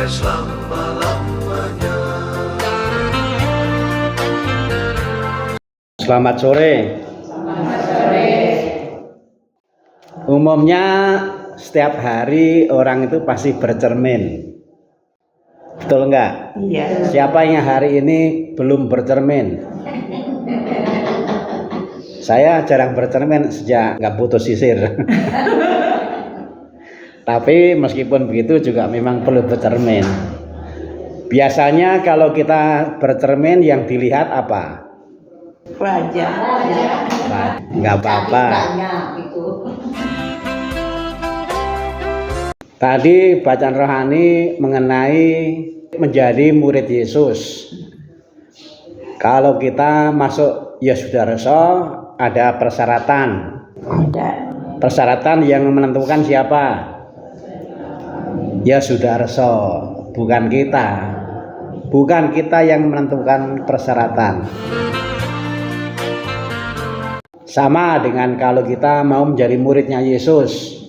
sampai selama-lamanya. Selamat sore. Umumnya setiap hari orang itu pasti bercermin. Betul enggak? Iya. Siapa yang hari ini belum bercermin? Saya jarang bercermin sejak nggak putus sisir. Tapi meskipun begitu juga memang perlu bercermin. Biasanya kalau kita bercermin yang dilihat apa? Wajah. Nggak apa-apa. Tadi bacaan rohani mengenai menjadi murid Yesus. Kalau kita masuk Yesudarso ada persyaratan. Ada. Persyaratan yang menentukan siapa? Yesudarso, bukan kita. Bukan kita yang menentukan persyaratan. Sama dengan kalau kita mau menjadi muridnya Yesus.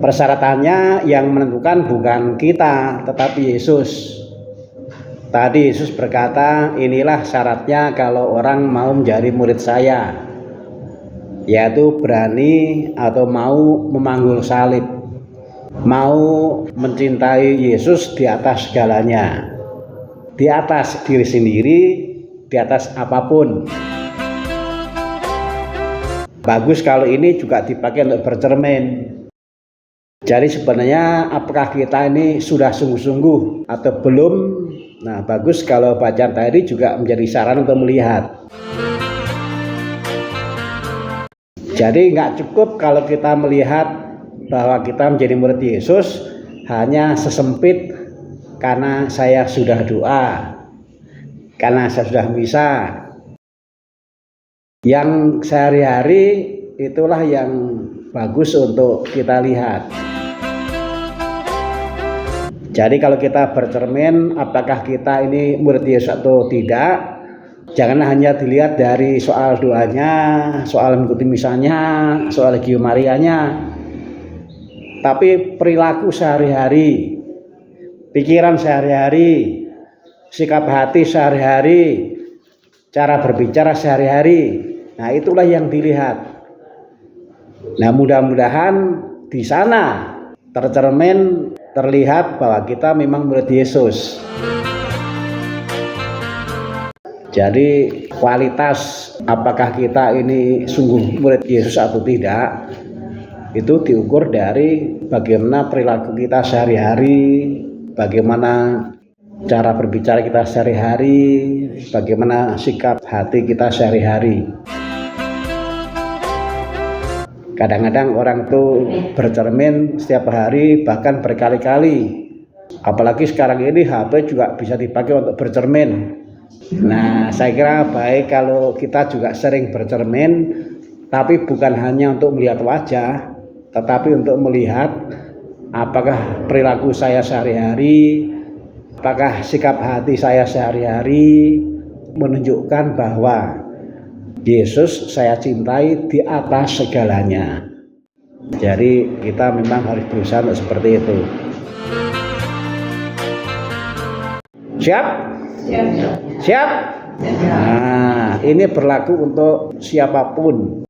Persyaratannya yang menentukan bukan kita, tetapi Yesus. Tadi Yesus berkata, inilah syaratnya kalau orang mau menjadi murid saya, yaitu berani atau mau memanggul salib, mau mencintai Yesus di atas segalanya, di atas diri sendiri, di atas apapun. Bagus kalau ini juga dipakai untuk bercermin. Jadi sebenarnya apakah kita ini sudah sungguh-sungguh atau belum? Nah, bagus kalau bacaan tadi juga menjadi saran untuk melihat. Jadi nggak cukup kalau kita melihat bahwa kita menjadi murid Yesus hanya sesempit karena saya sudah doa, karena saya sudah misa. Yang sehari-hari itulah yang bagus untuk kita lihat. Jadi kalau kita bercermin apakah kita ini murid Yesus atau tidak, jangan hanya dilihat dari soal doanya, soal mengikuti misanya, soal Legio Marianya, tapi perilaku sehari-hari, pikiran sehari-hari, sikap hati sehari-hari, cara berbicara sehari-hari. Nah, itulah yang dilihat. Nah, mudah-mudahan di sana tercermin, terlihat bahwa kita memang murid Yesus. Jadi kualitas apakah kita ini sungguh murid Yesus atau tidak, itu diukur dari bagaimana perilaku kita sehari-hari, bagaimana cara berbicara kita sehari-hari, bagaimana sikap hati kita sehari-hari. Kadang-kadang orang itu bercermin setiap hari bahkan berkali-kali. Apalagi sekarang ini HP juga bisa dipakai untuk bercermin. Nah, saya kira baik kalau kita juga sering bercermin, tapi bukan hanya untuk melihat wajah, tetapi untuk melihat apakah perilaku saya sehari-hari, apakah sikap hati saya sehari-hari menunjukkan bahwa Yesus saya cintai di atas segalanya. Jadi kita memang harus berusaha untuk seperti itu. Siap? Siap? Nah, ini berlaku untuk siapapun.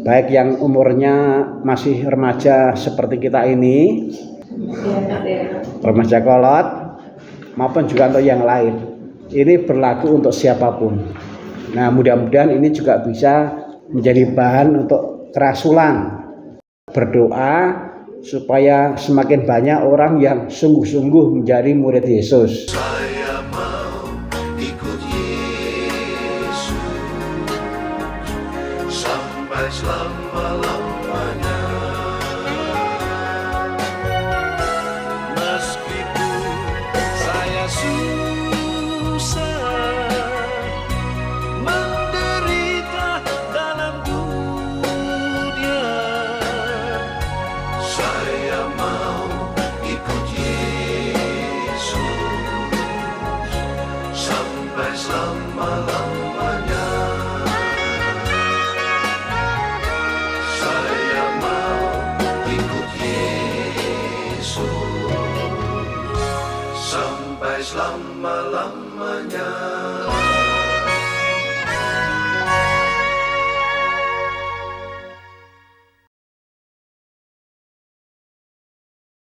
Baik yang umurnya masih remaja seperti kita ini, remaja kolot, maupun juga untuk yang lain. Ini berlaku untuk siapapun. Nah, mudah-mudahan ini juga bisa menjadi bahan untuk kerasulan, berdoa supaya semakin banyak orang yang sungguh-sungguh menjadi murid Yesus. Saya mau ikut Yesus sampai selama-lamanya. Meskipun saya susah menderita dalam dunia, saya mau ikut Yesus sampai selama-lamanya. Saya mau selama-lamanya.